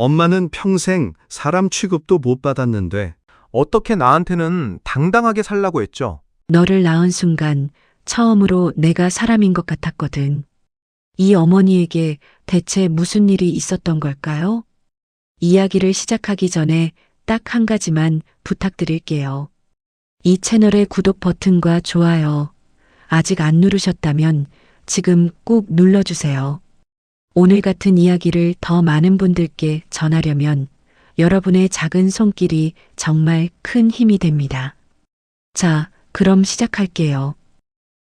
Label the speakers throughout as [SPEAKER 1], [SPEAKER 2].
[SPEAKER 1] 엄마는 평생 사람 취급도 못 받았는데
[SPEAKER 2] 어떻게 나한테는 당당하게 살라고 했죠?
[SPEAKER 3] 너를 낳은 순간 처음으로 내가 사람인 것 같았거든. 이 어머니에게 대체 무슨 일이 있었던 걸까요? 이야기를 시작하기 전에 딱 한 가지만 부탁드릴게요. 이 채널의 구독 버튼과 좋아요, 아직 안 누르셨다면 지금 꼭 눌러주세요. 오늘 같은 이야기를 더 많은 분들께 전하려면 여러분의 작은 손길이 정말 큰 힘이 됩니다. 자, 그럼 시작할게요.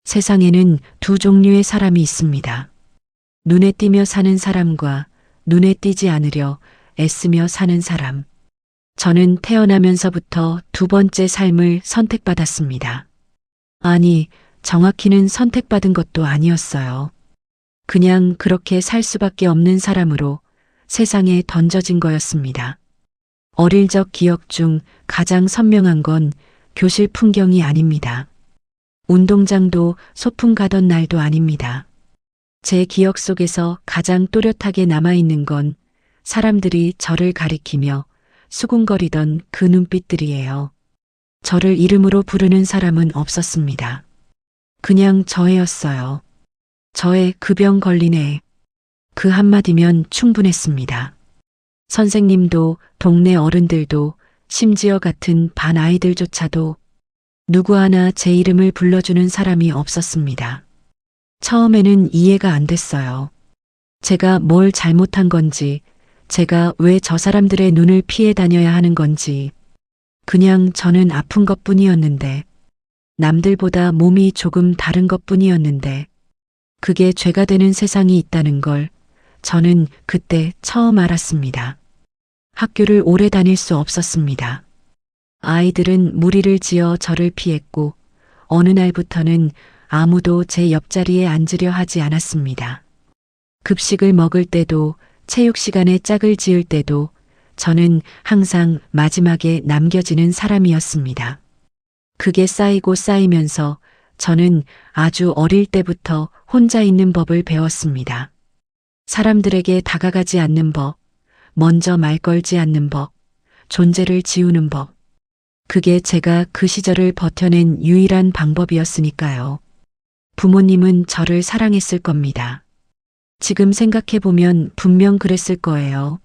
[SPEAKER 3] 세상에는 두 종류의 사람이 있습니다. 눈에 띄며 사는 사람과 눈에 띄지 않으려 애쓰며 사는 사람. 저는 태어나면서부터 두 번째 삶을 선택받았습니다. 아니, 정확히는 선택받은 것도 아니었어요. 그냥 그렇게 살 수밖에 없는 사람으로 세상에 던져진 거였습니다. 어릴 적 기억 중 가장 선명한 건 교실 풍경이 아닙니다. 운동장도 소풍 가던 날도 아닙니다. 제 기억 속에서 가장 또렷하게 남아있는 건 사람들이 저를 가리키며 수군거리던 그 눈빛들이에요. 저를 이름으로 부르는 사람은 없었습니다. 그냥 저애였어요. 저의 그 병 걸린 애. 그 한마디면 충분했습니다. 선생님도 동네 어른들도 심지어 같은 반 아이들조차도 누구 하나 제 이름을 불러주는 사람이 없었습니다. 처음에는 이해가 안 됐어요. 제가 뭘 잘못한 건지, 제가 왜 저 사람들의 눈을 피해 다녀야 하는 건지, 그냥 저는 아픈 것뿐이었는데, 남들보다 몸이 조금 다른 것뿐이었는데, 그게 죄가 되는 세상이 있다는 걸 저는 그때 처음 알았습니다. 학교를 오래 다닐 수 없었습니다. 아이들은 무리를 지어 저를 피했고 어느 날부터는 아무도 제 옆자리에 앉으려 하지 않았습니다. 급식을 먹을 때도 체육 시간에 짝을 지을 때도 저는 항상 마지막에 남겨지는 사람이었습니다. 그게 쌓이고 쌓이면서 저는 아주 어릴 때부터 혼자 있는 법을 배웠습니다. 사람들에게 다가가지 않는 법, 먼저 말 걸지 않는 법, 존재를 지우는 법. 그게 제가 그 시절을 버텨낸 유일한 방법이었으니까요. 부모님은 저를 사랑했을 겁니다. 지금 생각해보면 분명 그랬을 거예요.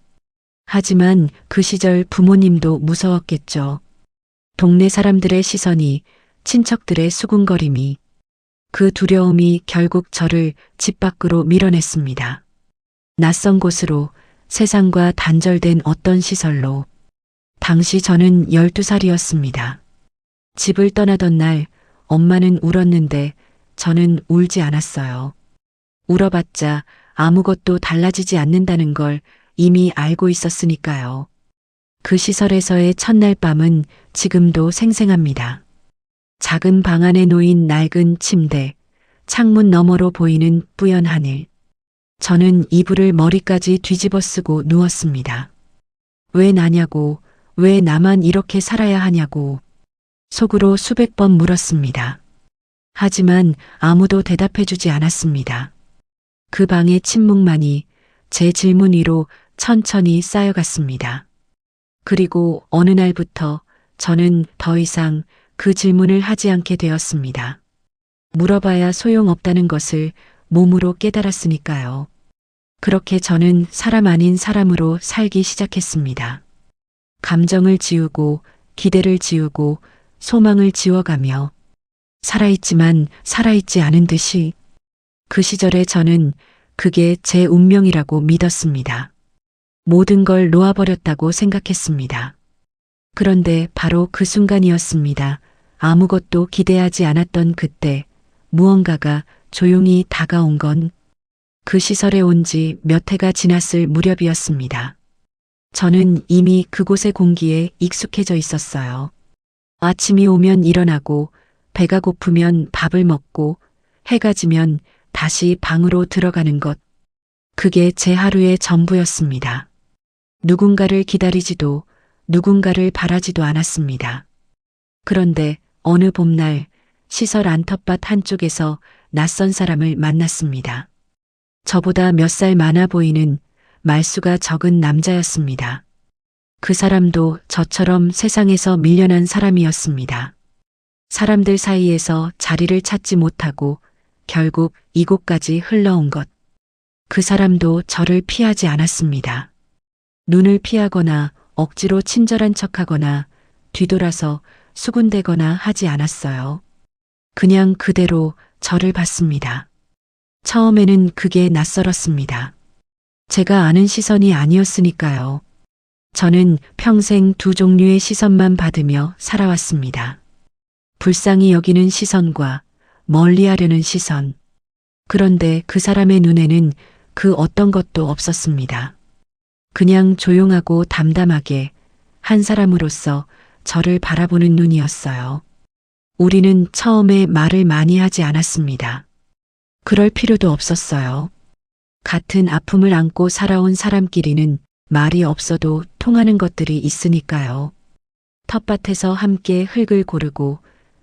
[SPEAKER 3] 하지만 그 시절 부모님도 무서웠겠죠. 동네 사람들의 시선이, 친척들의 수군거림이, 그 두려움이 결국 저를 집 밖으로 밀어냈습니다. 낯선 곳으로, 세상과 단절된 어떤 시설로. 당시 저는 12살이었습니다. 집을 떠나던 날 엄마는 울었는데 저는 울지 않았어요. 울어봤자 아무것도 달라지지 않는다는 걸 이미 알고 있었으니까요. 그 시설에서의 첫날 밤은 지금도 생생합니다. 작은 방 안에 놓인 낡은 침대, 창문 너머로 보이는 뿌연 하늘. 저는 이불을 머리까지 뒤집어 쓰고 누웠습니다. 왜 나냐고, 왜 나만 이렇게 살아야 하냐고 속으로 수백 번 물었습니다. 하지만 아무도 대답해주지 않았습니다. 그 방의 침묵만이 제 질문 위로 천천히 쌓여갔습니다. 그리고 어느 날부터 저는 더 이상 그 질문을 하지 않게 되었습니다. 물어봐야 소용없다는 것을 몸으로 깨달았으니까요. 그렇게 저는 사람 아닌 사람으로 살기 시작했습니다. 감정을 지우고 기대를 지우고 소망을 지워가며 살아있지만 살아있지 않은 듯이 그 시절에 저는 그게 제 운명이라고 믿었습니다. 모든 걸 놓아버렸다고 생각했습니다. 그런데 바로 그 순간이었습니다. 아무것도 기대하지 않았던 그때 무언가가 조용히 다가온 건 그 시설에 온 지 몇 해가 지났을 무렵이었습니다. 저는 이미 그곳의 공기에 익숙해져 있었어요. 아침이 오면 일어나고 배가 고프면 밥을 먹고 해가 지면 다시 방으로 들어가는 것. 그게 제 하루의 전부였습니다. 누군가를 기다리지도 누군가를 바라지도 않았습니다. 그런데 어느 봄날 시설 안텃밭 한쪽에서 낯선 사람을 만났습니다. 저보다 몇 살 많아 보이는 말수가 적은 남자였습니다. 그 사람도 저처럼 세상에서 밀려난 사람이었습니다. 사람들 사이에서 자리를 찾지 못하고 결국 이곳까지 흘러온 것. 그 사람도 저를 피하지 않았습니다. 눈을 피하거나 억지로 친절한 척하거나 뒤돌아서 수군대거나 하지 않았어요. 그냥 그대로 저를 봤습니다. 처음에는 그게 낯설었습니다. 제가 아는 시선이 아니었으니까요. 저는 평생 두 종류의 시선만 받으며 살아왔습니다. 불쌍히 여기는 시선과 멀리하려는 시선. 그런데 그 사람의 눈에는 그 어떤 것도 없었습니다. 그냥 조용하고 담담하게 한 사람으로서 저를 바라보는 눈이었어요. 우리는 처음에 말을 많이 하지 않았습니다. 그럴 필요도 없었어요. 같은 아픔을 안고 살아온 사람끼리는 말이 없어도 통하는 것들이 있으니까요. 텃밭에서 함께 흙을 고르고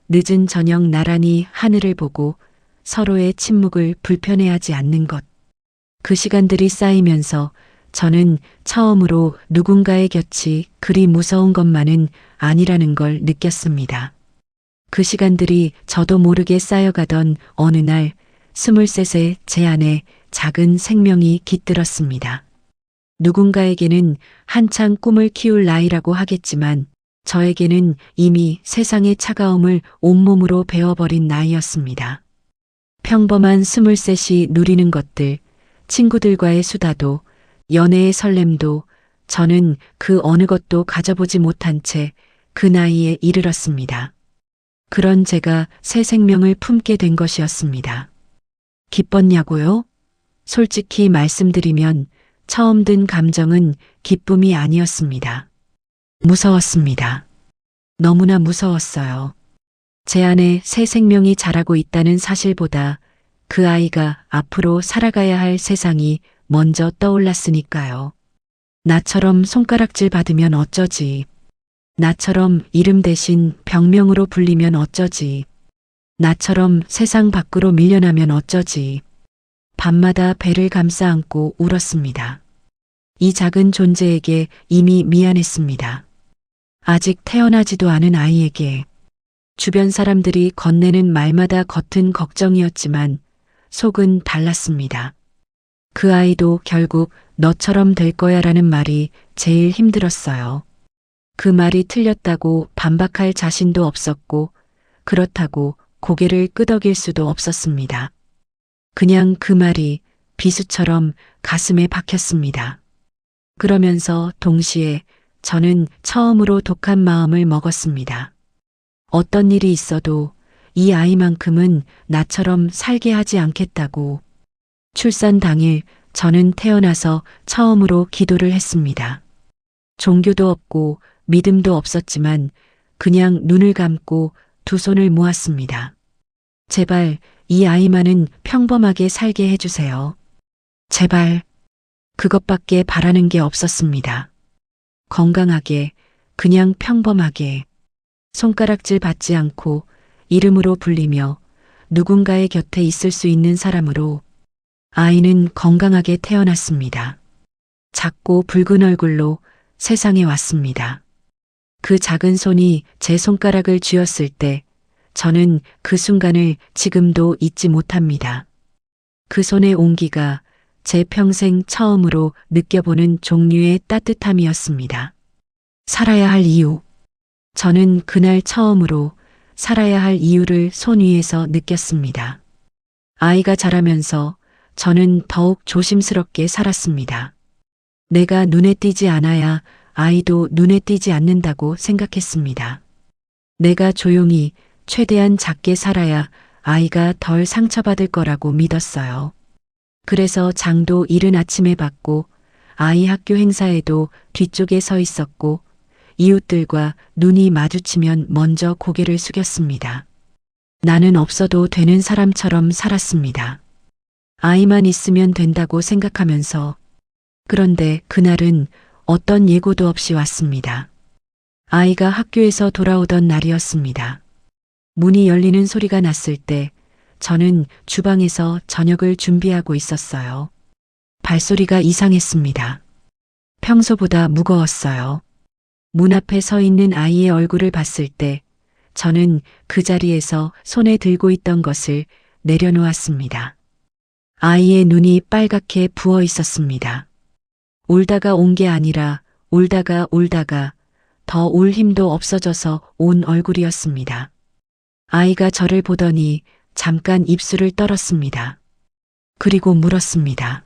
[SPEAKER 3] 늦은 저녁 나란히 하늘을 보고 서로의 침묵을 불편해하지 않는 것. 그 시간들이 쌓이면서 저는 처음으로 누군가의 곁이 그리 무서운 것만은 아니라는 걸 느꼈습니다. 그 시간들이 저도 모르게 쌓여가던 어느 날 23세 제 안에 작은 생명이 깃들었습니다. 누군가에게는 한창 꿈을 키울 나이라고 하겠지만 저에게는 이미 세상의 차가움을 온몸으로 베어버린 나이였습니다. 평범한 23이 누리는 것들, 친구들과의 수다도, 연애의 설렘도 저는 그 어느 것도 가져보지 못한 채 그 나이에 이르렀습니다. 그런 제가 새 생명을 품게 된 것이었습니다. 기뻤냐고요? 솔직히 말씀드리면 처음 든 감정은 기쁨이 아니었습니다. 무서웠습니다. 너무나 무서웠어요. 제 안에 새 생명이 자라고 있다는 사실보다 그 아이가 앞으로 살아가야 할 세상이 먼저 떠올랐으니까요. 나처럼 손가락질 받으면 어쩌지. 나처럼 이름 대신 병명으로 불리면 어쩌지. 나처럼 세상 밖으로 밀려나면 어쩌지. 밤마다 배를 감싸 안고 울었습니다. 이 작은 존재에게 이미 미안했습니다. 아직 태어나지도 않은 아이에게. 주변 사람들이 건네는 말마다 겉은 걱정이었지만 속은 달랐습니다. 그 아이도 결국 너처럼 될 거야 라는 말이 제일 힘들었어요. 그 말이 틀렸다고 반박할 자신도 없었고 그렇다고 고개를 끄덕일 수도 없었습니다. 그냥 그 말이 비수처럼 가슴에 박혔습니다. 그러면서 동시에 저는 처음으로 독한 마음을 먹었습니다. 어떤 일이 있어도 이 아이만큼은 나처럼 살게 하지 않겠다고. 출산 당일 저는 태어나서 처음으로 기도를 했습니다. 종교도 없고 믿음도 없었지만 그냥 눈을 감고 두 손을 모았습니다. 제발 이 아이만은 평범하게 살게 해주세요. 제발. 그것밖에 바라는 게 없었습니다. 건강하게, 그냥 평범하게, 손가락질 받지 않고 이름으로 불리며 누군가의 곁에 있을 수 있는 사람으로. 아이는 건강하게 태어났습니다. 작고 붉은 얼굴로 세상에 왔습니다. 그 작은 손이 제 손가락을 쥐었을 때 저는 그 순간을 지금도 잊지 못합니다. 그 손의 온기가 제 평생 처음으로 느껴보는 종류의 따뜻함이었습니다. 살아야 할 이유. 저는 그날 처음으로 살아야 할 이유를 손 위에서 느꼈습니다. 아이가 자라면서 저는 더욱 조심스럽게 살았습니다. 내가 눈에 띄지 않아야 아이도 눈에 띄지 않는다고 생각했습니다. 내가 조용히 최대한 작게 살아야 아이가 덜 상처받을 거라고 믿었어요. 그래서 장도 이른 아침에 받고 아이 학교 행사에도 뒤쪽에 서 있었고 이웃들과 눈이 마주치면 먼저 고개를 숙였습니다. 나는 없어도 되는 사람처럼 살았습니다. 아이만 있으면 된다고 생각하면서. 그런데 그날은 어떤 예고도 없이 왔습니다. 아이가 학교에서 돌아오던 날이었습니다. 문이 열리는 소리가 났을 때 저는 주방에서 저녁을 준비하고 있었어요. 발소리가 이상했습니다. 평소보다 무거웠어요. 문 앞에 서 있는 아이의 얼굴을 봤을 때 저는 그 자리에서 손에 들고 있던 것을 내려놓았습니다. 아이의 눈이 빨갛게 부어 있었습니다. 울다가 온 게 아니라 울다가 더 울 힘도 없어져서 온 얼굴이었습니다. 아이가 저를 보더니 잠깐 입술을 떨었습니다. 그리고 물었습니다.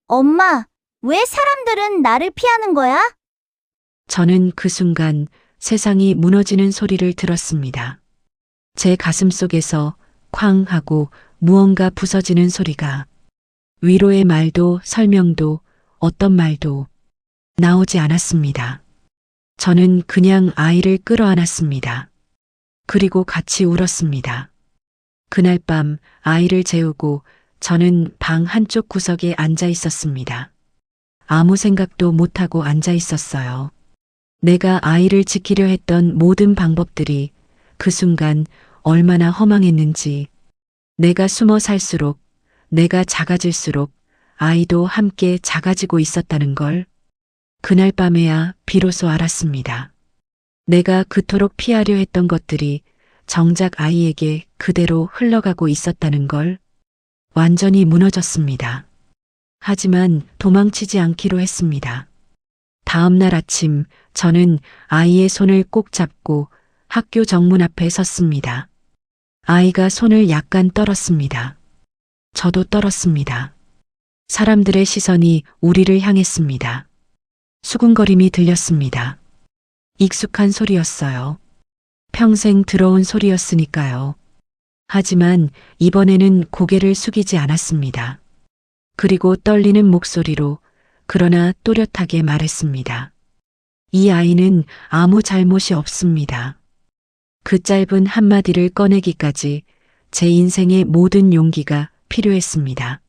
[SPEAKER 4] 엄마, 왜 사람들은 나를 피하는 거야?
[SPEAKER 3] 저는 그 순간 세상이 무너지는 소리를 들었습니다. 제 가슴 속에서 쾅 하고 무언가 부서지는 소리가 위로의 말도 설명도 어떤 말도 나오지 않았습니다. 저는 그냥 아이를 끌어안았습니다. 그리고 같이 울었습니다. 그날 밤 아이를 재우고 저는 방 한쪽 구석에 앉아 있었습니다. 아무 생각도 못하고 앉아 있었어요. 내가 아이를 지키려 했던 모든 방법들이 그 순간 얼마나 허망했는지, 내가 숨어 살수록, 내가 작아질수록 아이도 함께 작아지고 있었다는 걸 그날 밤에야 비로소 알았습니다. 내가 그토록 피하려 했던 것들이 정작 아이에게 그대로 흘러가고 있었다는 걸 완전히 무너졌습니다. 하지만 도망치지 않기로 했습니다. 다음 날 아침 저는 아이의 손을 꼭 잡고 학교 정문 앞에 섰습니다. 아이가 손을 약간 떨었습니다. 저도 떨었습니다. 사람들의 시선이 우리를 향했습니다. 수군거림이 들렸습니다. 익숙한 소리였어요. 평생 들어온 소리였으니까요. 하지만 이번에는 고개를 숙이지 않았습니다. 그리고 떨리는 목소리로 그러나 또렷하게 말했습니다. 이 아이는 아무 잘못이 없습니다. 그 짧은 한마디를 꺼내기까지 제 인생의 모든 용기가 필요했습니다.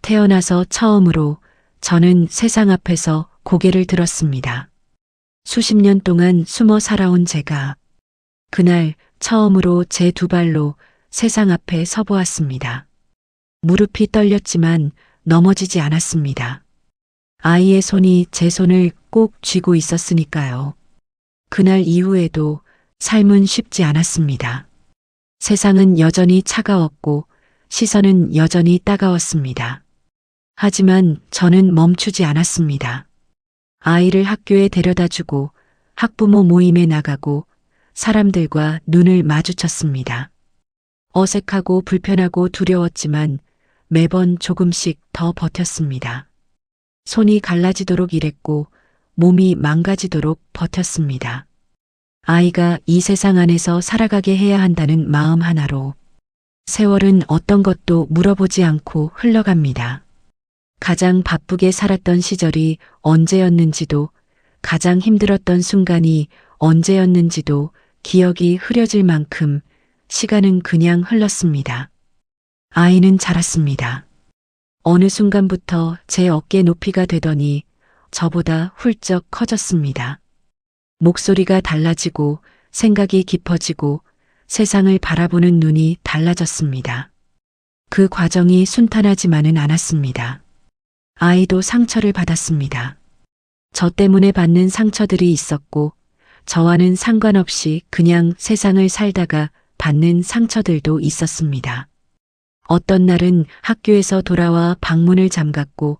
[SPEAKER 3] 태어나서 처음으로 저는 세상 앞에서 고개를 들었습니다. 수십 년 동안 숨어 살아온 제가 그날 처음으로 제 두 발로 세상 앞에 서보았습니다. 무릎이 떨렸지만 넘어지지 않았습니다. 아이의 손이 제 손을 꼭 쥐고 있었으니까요. 그날 이후에도 삶은 쉽지 않았습니다. 세상은 여전히 차가웠고 시선은 여전히 따가웠습니다. 하지만 저는 멈추지 않았습니다. 아이를 학교에 데려다주고 학부모 모임에 나가고 사람들과 눈을 마주쳤습니다. 어색하고 불편하고 두려웠지만 매번 조금씩 더 버텼습니다. 손이 갈라지도록 일했고 몸이 망가지도록 버텼습니다. 아이가 이 세상 안에서 살아가게 해야 한다는 마음 하나로 세월은 어떤 것도 물어보지 않고 흘러갑니다. 가장 바쁘게 살았던 시절이 언제였는지도 가장 힘들었던 순간이 언제였는지도 기억이 흐려질 만큼 시간은 그냥 흘렀습니다. 아이는 자랐습니다. 어느 순간부터 제 어깨 높이가 되더니 저보다 훌쩍 커졌습니다. 목소리가 달라지고 생각이 깊어지고 세상을 바라보는 눈이 달라졌습니다. 그 과정이 순탄하지만은 않았습니다. 아이도 상처를 받았습니다. 저 때문에 받는 상처들이 있었고 저와는 상관없이 그냥 세상을 살다가 받는 상처들도 있었습니다. 어떤 날은 학교에서 돌아와 방문을 잠갔고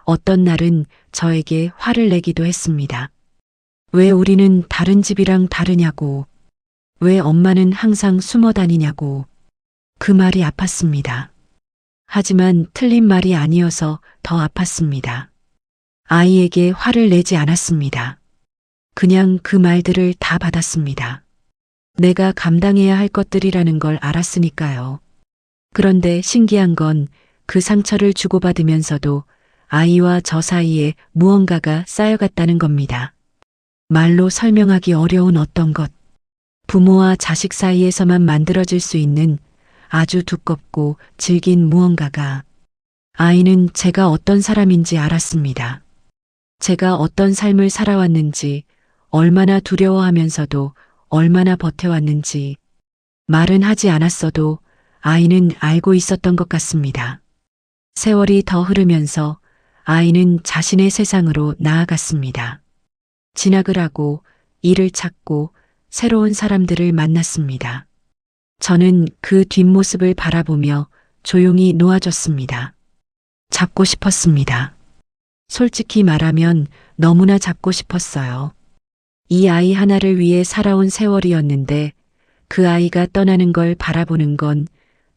[SPEAKER 3] 어떤 날은 저에게 화를 내기도 했습니다. 왜 우리는 다른 집이랑 다르냐고, 왜 엄마는 항상 숨어 다니냐고. 그 말이 아팠습니다. 하지만 틀린 말이 아니어서 더 아팠습니다. 아이에게 화를 내지 않았습니다. 그냥 그 말들을 다 받았습니다. 내가 감당해야 할 것들이라는 걸 알았으니까요. 그런데 신기한 건 그 상처를 주고받으면서도 아이와 저 사이에 무언가가 쌓여갔다는 겁니다. 말로 설명하기 어려운 어떤 것, 부모와 자식 사이에서만 만들어질 수 있는 아주 두껍고 질긴 무언가가. 아이는 제가 어떤 사람인지 알았습니다. 제가 어떤 삶을 살아왔는지, 얼마나 두려워하면서도 얼마나 버텨왔는지. 말은 하지 않았어도 아이는 알고 있었던 것 같습니다. 세월이 더 흐르면서 아이는 자신의 세상으로 나아갔습니다. 진학을 하고 일을 찾고 새로운 사람들을 만났습니다. 저는 그 뒷모습을 바라보며 조용히 놓아줬습니다. 잡고 싶었습니다. 솔직히 말하면 너무나 잡고 싶었어요. 이 아이 하나를 위해 살아온 세월이었는데 그 아이가 떠나는 걸 바라보는 건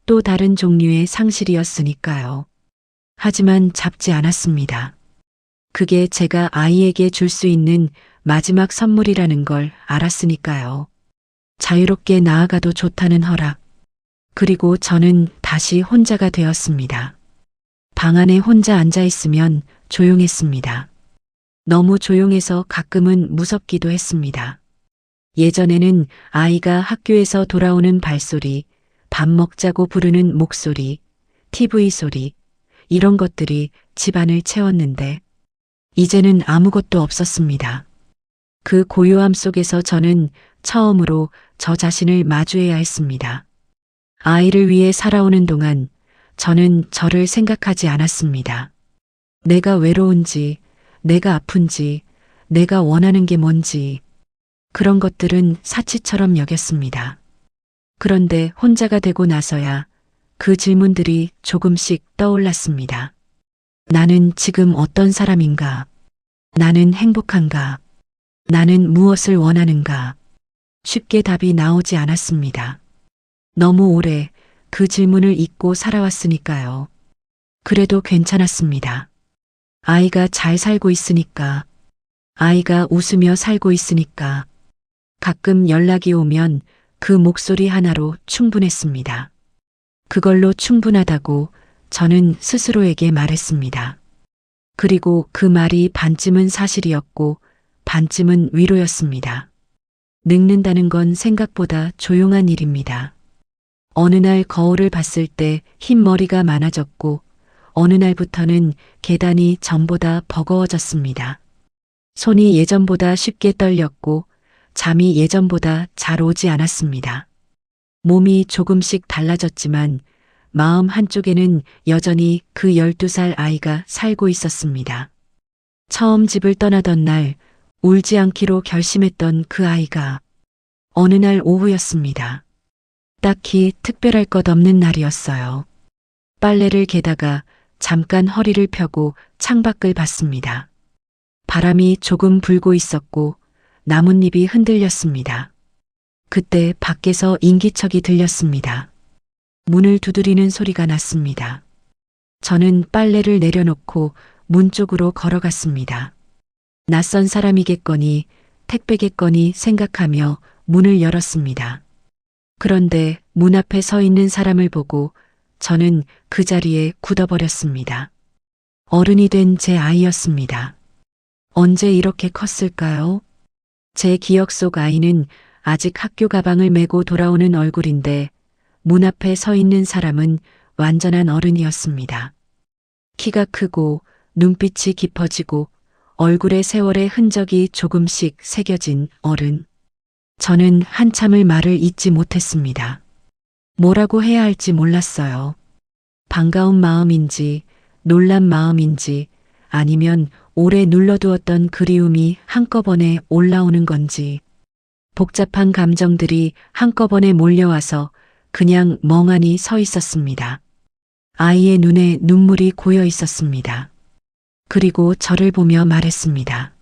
[SPEAKER 3] 또 다른 종류의 상실이었으니까요. 하지만 잡지 않았습니다. 그게 제가 아이에게 줄 수 있는 마지막 선물이라는 걸 알았으니까요. 자유롭게 나아가도 좋다는 허락. 그리고 저는 다시 혼자가 되었습니다. 방 안에 혼자 앉아 있으면 조용했습니다. 너무 조용해서 가끔은 무섭기도 했습니다. 예전에는 아이가 학교에서 돌아오는 발소리, 밥 먹자고 부르는 목소리, TV 소리, 이런 것들이 집안을 채웠는데 이제는 아무것도 없었습니다. 그 고요함 속에서 저는 처음으로 저 자신을 마주해야 했습니다. 아이를 위해 살아오는 동안 저는 저를 생각하지 않았습니다. 내가 외로운지, 내가 아픈지, 내가 원하는 게 뭔지, 그런 것들은 사치처럼 여겼습니다. 그런데 혼자가 되고 나서야 그 질문들이 조금씩 떠올랐습니다. 나는 지금 어떤 사람인가? 나는 행복한가? 나는 무엇을 원하는가? 쉽게 답이 나오지 않았습니다. 너무 오래 그 질문을 잊고 살아왔으니까요. 그래도 괜찮았습니다. 아이가 잘 살고 있으니까, 아이가 웃으며 살고 있으니까, 가끔 연락이 오면 그 목소리 하나로 충분했습니다. 그걸로 충분하다고 저는 스스로에게 말했습니다. 그리고 그 말이 반쯤은 사실이었고 반쯤은 위로였습니다. 늙는다는 건 생각보다 조용한 일입니다. 어느 날 거울을 봤을 때 흰 머리가 많아졌고 어느 날부터는 계단이 전보다 버거워졌습니다. 손이 예전보다 쉽게 떨렸고 잠이 예전보다 잘 오지 않았습니다. 몸이 조금씩 달라졌지만 마음 한쪽에는 여전히 그 12살 아이가 살고 있었습니다. 처음 집을 떠나던 날 울지 않기로 결심했던 그 아이가 어느 날 오후였습니다. 딱히 특별할 것 없는 날이었어요. 빨래를 개다가 잠깐 허리를 펴고 창밖을 봤습니다. 바람이 조금 불고 있었고 나뭇잎이 흔들렸습니다. 그때 밖에서 인기척이 들렸습니다. 문을 두드리는 소리가 났습니다. 저는 빨래를 내려놓고 문 쪽으로 걸어갔습니다. 낯선 사람이겠거니 택배겠거니 생각하며 문을 열었습니다. 그런데 문 앞에 서 있는 사람을 보고 저는 그 자리에 굳어버렸습니다. 어른이 된 제 아이였습니다. 언제 이렇게 컸을까요? 제 기억 속 아이는 아직 학교 가방을 메고 돌아오는 얼굴인데 문 앞에 서 있는 사람은 완전한 어른이었습니다. 키가 크고 눈빛이 깊어지고 얼굴에 세월의 흔적이 조금씩 새겨진 어른. 저는 한참을 말을 잇지 못했습니다. 뭐라고 해야 할지 몰랐어요. 반가운 마음인지 놀란 마음인지 아니면 오래 눌러두었던 그리움이 한꺼번에 올라오는 건지 복잡한 감정들이 한꺼번에 몰려와서 그냥 멍하니 서 있었습니다. 아이의 눈에 눈물이 고여 있었습니다. 그리고 저를 보며 말했습니다.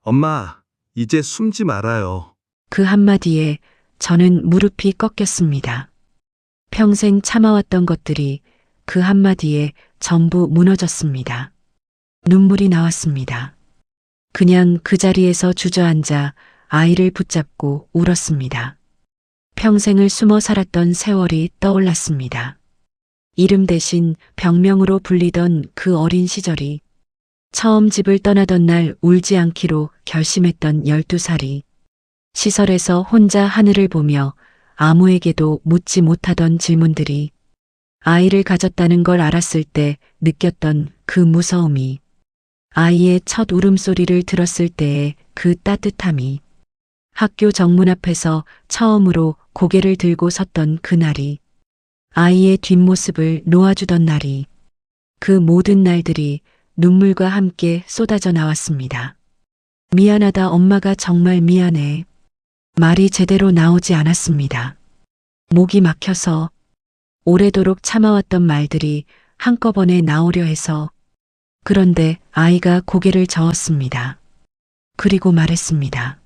[SPEAKER 1] 엄마, 이제 숨지 말아요.
[SPEAKER 3] 그 한마디에 저는 무릎이 꺾였습니다. 평생 참아왔던 것들이 그 한마디에 전부 무너졌습니다. 눈물이 나왔습니다. 그냥 그 자리에서 주저앉아 아이를 붙잡고 울었습니다. 평생을 숨어 살았던 세월이 떠올랐습니다. 이름 대신 병명으로 불리던 그 어린 시절이, 처음 집을 떠나던 날 울지 않기로 결심했던 12살이, 시설에서 혼자 하늘을 보며 아무에게도 묻지 못하던 질문들이, 아이를 가졌다는 걸 알았을 때 느꼈던 그 무서움이, 아이의 첫 울음소리를 들었을 때의 그 따뜻함이, 학교 정문 앞에서 처음으로 고개를 들고 섰던 그날이, 아이의 뒷모습을 놓아주던 날이, 그 모든 날들이 눈물과 함께 쏟아져 나왔습니다. 미안하다, 엄마가 정말 미안해. 말이 제대로 나오지 않았습니다. 목이 막혀서 오래도록 참아왔던 말들이 한꺼번에 나오려 해서. 그런데 아이가 고개를 저었습니다. 그리고 말했습니다.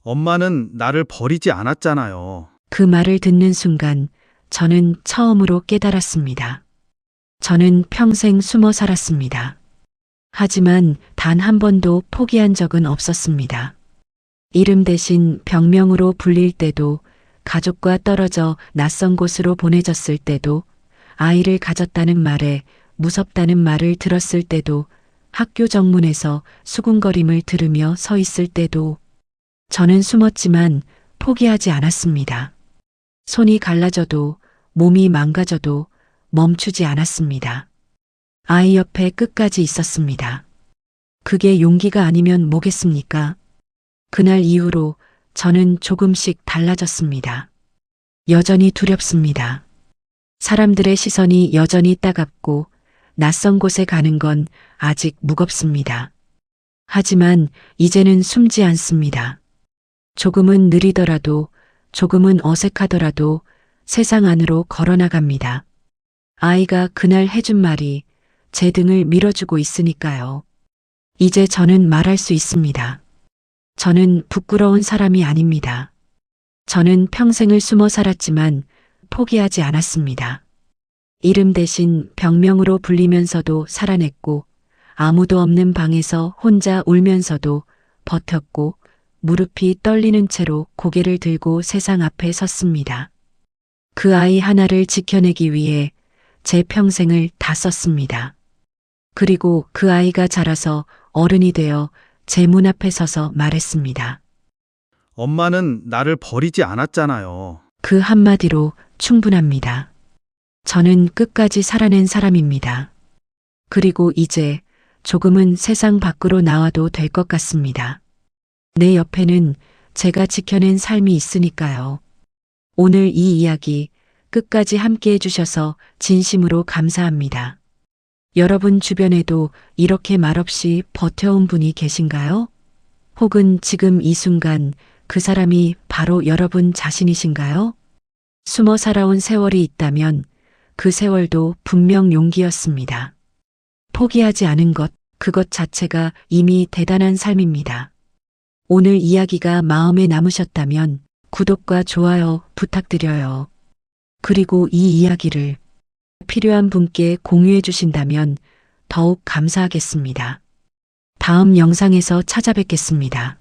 [SPEAKER 1] 엄마는 나를 버리지 않았잖아요.
[SPEAKER 3] 그 말을 듣는 순간 저는 처음으로 깨달았습니다. 저는 평생 숨어 살았습니다. 하지만 단 한 번도 포기한 적은 없었습니다. 이름 대신 병명으로 불릴 때도, 가족과 떨어져 낯선 곳으로 보내졌을 때도, 아이를 가졌다는 말에 무섭다는 말을 들었을 때도, 학교 정문에서 수군거림을 들으며 서 있을 때도 저는 숨었지만 포기하지 않았습니다. 손이 갈라져도, 몸이 망가져도 멈추지 않았습니다. 아이 옆에 끝까지 있었습니다. 그게 용기가 아니면 뭐겠습니까? 그날 이후로 저는 조금씩 달라졌습니다. 여전히 두렵습니다. 사람들의 시선이 여전히 따갑고 낯선 곳에 가는 건 아직 무겁습니다. 하지만 이제는 숨지 않습니다. 조금은 느리더라도, 조금은 어색하더라도 세상 안으로 걸어나갑니다. 아이가 그날 해준 말이 제 등을 밀어주고 있으니까요. 이제 저는 말할 수 있습니다. 저는 부끄러운 사람이 아닙니다. 저는 평생을 숨어 살았지만 포기하지 않았습니다. 이름 대신 병명으로 불리면서도 살아냈고, 아무도 없는 방에서 혼자 울면서도 버텼고, 무릎이 떨리는 채로 고개를 들고 세상 앞에 섰습니다. 그 아이 하나를 지켜내기 위해 제 평생을 다 썼습니다. 그리고 그 아이가 자라서 어른이 되어 제 문 앞에 서서 말했습니다.
[SPEAKER 1] 엄마는 나를 버리지 않았잖아요.
[SPEAKER 3] 그 한마디로 충분합니다. 저는 끝까지 살아낸 사람입니다. 그리고 이제 조금은 세상 밖으로 나와도 될 것 같습니다. 내 옆에는 제가 지켜낸 삶이 있으니까요. 오늘 이 이야기 끝까지 함께 해주셔서 진심으로 감사합니다. 여러분 주변에도 이렇게 말없이 버텨온 분이 계신가요? 혹은 지금 이 순간 그 사람이 바로 여러분 자신이신가요? 숨어 살아온 세월이 있다면 그 세월도 분명 용기였습니다. 포기하지 않은 것, 그것 자체가 이미 대단한 삶입니다. 오늘 이야기가 마음에 남으셨다면 구독과 좋아요 부탁드려요. 그리고 이 이야기를 필요한 분께 공유해 주신다면 더욱 감사하겠습니다. 다음 영상에서 찾아뵙겠습니다.